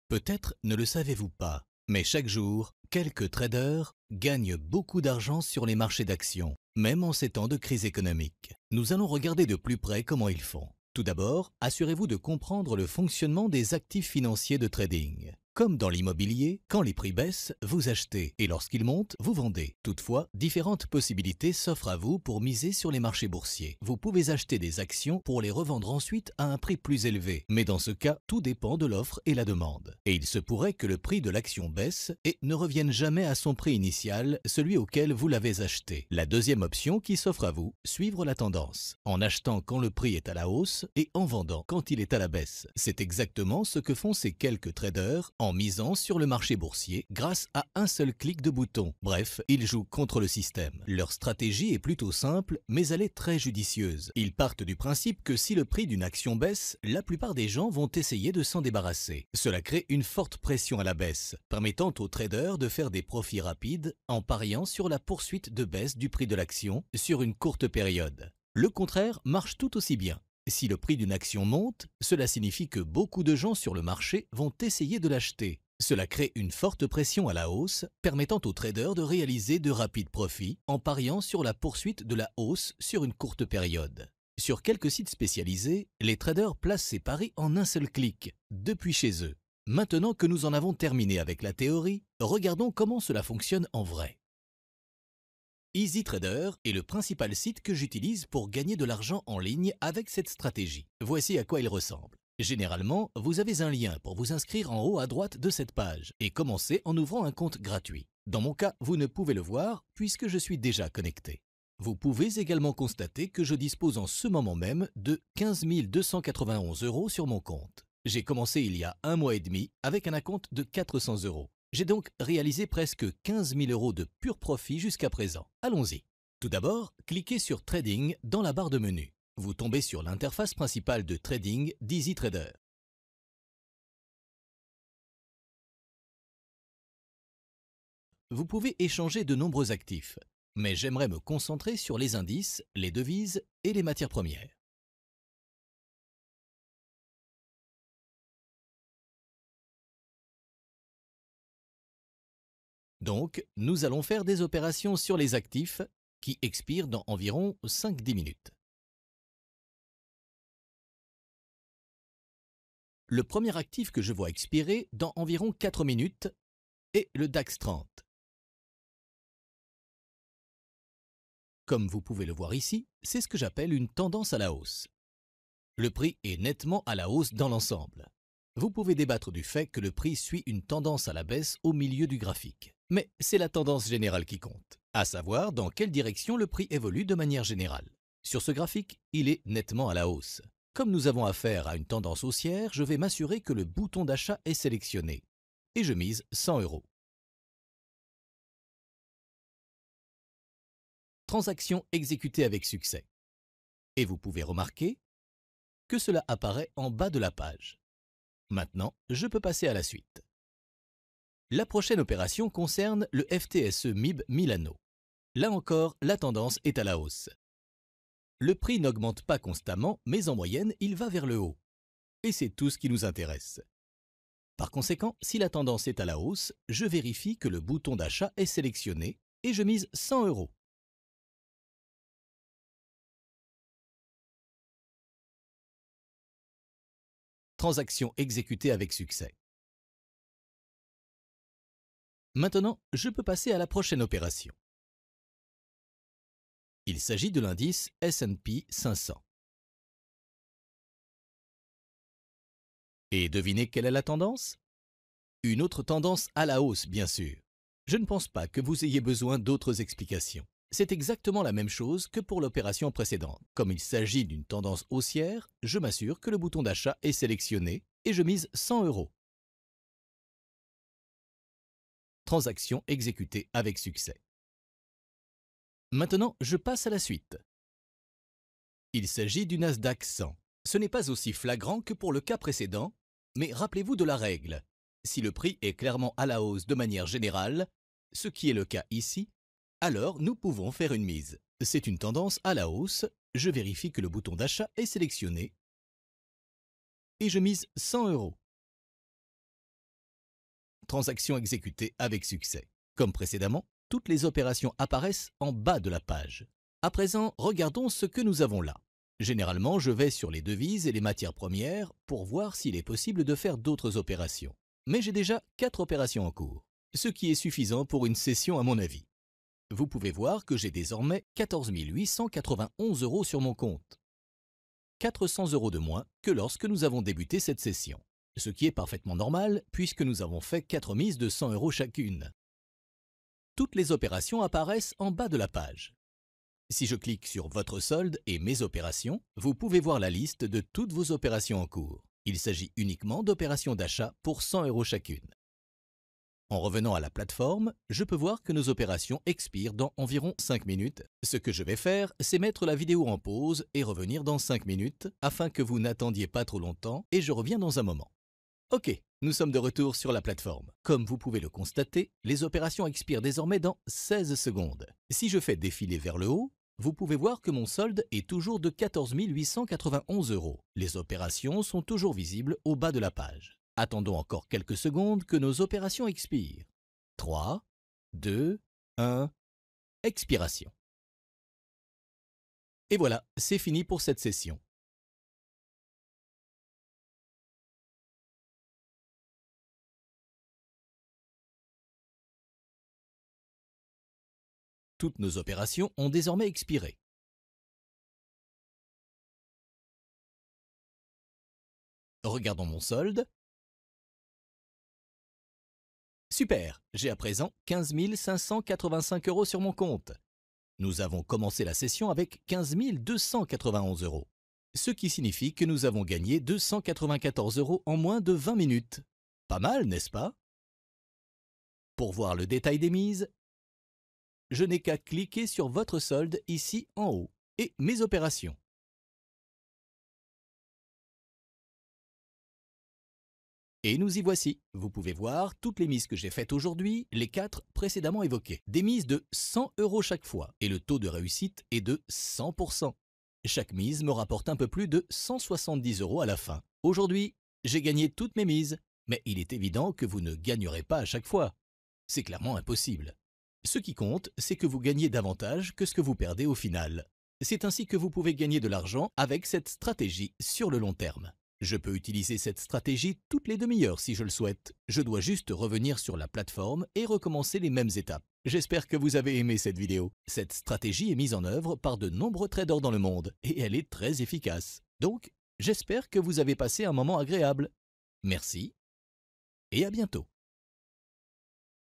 Peut-être ne le savez-vous pas, mais chaque jour, quelques traders gagnent beaucoup d'argent sur les marchés d'actions, même en ces temps de crise économique. Nous allons regarder de plus près comment ils font. Tout d'abord, assurez-vous de comprendre le fonctionnement des actifs financiers de trading. Comme dans l'immobilier, quand les prix baissent, vous achetez et lorsqu'ils montent, vous vendez. Toutefois, différentes possibilités s'offrent à vous pour miser sur les marchés boursiers. Vous pouvez acheter des actions pour les revendre ensuite à un prix plus élevé, mais dans ce cas, tout dépend de l'offre et la demande. Et il se pourrait que le prix de l'action baisse et ne revienne jamais à son prix initial, celui auquel vous l'avez acheté. La deuxième option qui s'offre à vous, suivre la tendance, en achetant quand le prix est à la hausse et en vendant quand il est à la baisse. C'est exactement ce que font ces quelques traders en misant sur le marché boursier grâce à un seul clic de bouton. Bref, ils jouent contre le système. Leur stratégie est plutôt simple, mais elle est très judicieuse. Ils partent du principe que si le prix d'une action baisse, la plupart des gens vont essayer de s'en débarrasser. Cela crée une forte pression à la baisse, permettant aux traders de faire des profits rapides en pariant sur la poursuite de baisse du prix de l'action sur une courte période. Le contraire marche tout aussi bien. Si le prix d'une action monte, cela signifie que beaucoup de gens sur le marché vont essayer de l'acheter. Cela crée une forte pression à la hausse, permettant aux traders de réaliser de rapides profits en pariant sur la poursuite de la hausse sur une courte période. Sur quelques sites spécialisés, les traders placent ces paris en un seul clic, depuis chez eux. Maintenant que nous en avons terminé avec la théorie, regardons comment cela fonctionne en vrai. EasyTrader est le principal site que j'utilise pour gagner de l'argent en ligne avec cette stratégie. Voici à quoi il ressemble. Généralement, vous avez un lien pour vous inscrire en haut à droite de cette page et commencer en ouvrant un compte gratuit. Dans mon cas, vous ne pouvez le voir puisque je suis déjà connecté. Vous pouvez également constater que je dispose en ce moment même de 15 291 € sur mon compte. J'ai commencé il y a 1 mois et demi avec un acompte de 400 €. J'ai donc réalisé presque 15 000 € de pur profit jusqu'à présent. Allons-y. Tout d'abord, cliquez sur Trading dans la barre de menu. Vous tombez sur l'interface principale de trading d'EasyTrader. Vous pouvez échanger de nombreux actifs, mais j'aimerais me concentrer sur les indices, les devises et les matières premières. Donc, nous allons faire des opérations sur les actifs qui expirent dans environ 5-10 minutes. Le premier actif que je vois expirer dans environ 4 minutes est le DAX 30. Comme vous pouvez le voir ici, c'est ce que j'appelle une tendance à la hausse. Le prix est nettement à la hausse dans l'ensemble. Vous pouvez débattre du fait que le prix suit une tendance à la baisse au milieu du graphique. Mais c'est la tendance générale qui compte, à savoir dans quelle direction le prix évolue de manière générale. Sur ce graphique, il est nettement à la hausse. Comme nous avons affaire à une tendance haussière, je vais m'assurer que le bouton d'achat est sélectionné. Et je mise 100 €. Transaction exécutée avec succès. Et vous pouvez remarquer que cela apparaît en bas de la page. Maintenant, je peux passer à la suite. La prochaine opération concerne le FTSE MIB Milano. Là encore, la tendance est à la hausse. Le prix n'augmente pas constamment, mais en moyenne, il va vers le haut. Et c'est tout ce qui nous intéresse. Par conséquent, si la tendance est à la hausse, je vérifie que le bouton d'achat est sélectionné et je mise 100 €. Transaction exécutée avec succès. Maintenant, je peux passer à la prochaine opération. Il s'agit de l'indice S&P 500. Et devinez quelle est la tendance? Une autre tendance à la hausse, bien sûr. Je ne pense pas que vous ayez besoin d'autres explications. C'est exactement la même chose que pour l'opération précédente. Comme il s'agit d'une tendance haussière, je m'assure que le bouton d'achat est sélectionné et je mise 100 €. Transaction exécutée avec succès. Maintenant, je passe à la suite. Il s'agit du Nasdaq 100. Ce n'est pas aussi flagrant que pour le cas précédent, mais rappelez-vous de la règle. Si le prix est clairement à la hausse de manière générale, ce qui est le cas ici, alors nous pouvons faire une mise. C'est une tendance à la hausse, je vérifie que le bouton d'achat est sélectionné et je mise 100 €. transaction exécutée avec succès. Comme précédemment, toutes les opérations apparaissent en bas de la page. À présent, regardons ce que nous avons là. Généralement, je vais sur les devises et les matières premières pour voir s'il est possible de faire d'autres opérations. Mais j'ai déjà 4 opérations en cours, ce qui est suffisant pour une session à mon avis. Vous pouvez voir que j'ai désormais 14 891 € sur mon compte. 400 € de moins que lorsque nous avons débuté cette session, ce qui est parfaitement normal puisque nous avons fait 4 mises de 100 € chacune. Toutes les opérations apparaissent en bas de la page. Si je clique sur votre solde et mes opérations, vous pouvez voir la liste de toutes vos opérations en cours. Il s'agit uniquement d'opérations d'achat pour 100 € chacune. En revenant à la plateforme, je peux voir que nos opérations expirent dans environ 5 minutes. Ce que je vais faire, c'est mettre la vidéo en pause et revenir dans 5 minutes afin que vous n'attendiez pas trop longtemps et je reviens dans un moment. Ok, nous sommes de retour sur la plateforme. Comme vous pouvez le constater, les opérations expirent désormais dans 16 secondes. Si je fais défiler vers le haut, vous pouvez voir que mon solde est toujours de 14 891 €. Les opérations sont toujours visibles au bas de la page. Attendons encore quelques secondes que nos opérations expirent. 3, 2, 1, expiration. Et voilà, c'est fini pour cette session. Toutes nos opérations ont désormais expiré. Regardons mon solde. Super, j'ai à présent 15 585 € sur mon compte. Nous avons commencé la session avec 15 291 €, ce qui signifie que nous avons gagné 294 € en moins de 20 minutes. Pas mal, n'est-ce pas? Pour voir le détail des mises, je n'ai qu'à cliquer sur votre solde ici en haut et mes opérations. Et nous y voici. Vous pouvez voir toutes les mises que j'ai faites aujourd'hui, les 4 précédemment évoquées. Des mises de 100 € chaque fois et le taux de réussite est de 100%. Chaque mise me rapporte un peu plus de 170 € à la fin. Aujourd'hui, j'ai gagné toutes mes mises, mais il est évident que vous ne gagnerez pas à chaque fois. C'est clairement impossible. Ce qui compte, c'est que vous gagnez davantage que ce que vous perdez au final. C'est ainsi que vous pouvez gagner de l'argent avec cette stratégie sur le long terme. Je peux utiliser cette stratégie toutes les demi-heures si je le souhaite. Je dois juste revenir sur la plateforme et recommencer les mêmes étapes. J'espère que vous avez aimé cette vidéo. Cette stratégie est mise en œuvre par de nombreux traders dans le monde et elle est très efficace. Donc, j'espère que vous avez passé un moment agréable. Merci et à bientôt.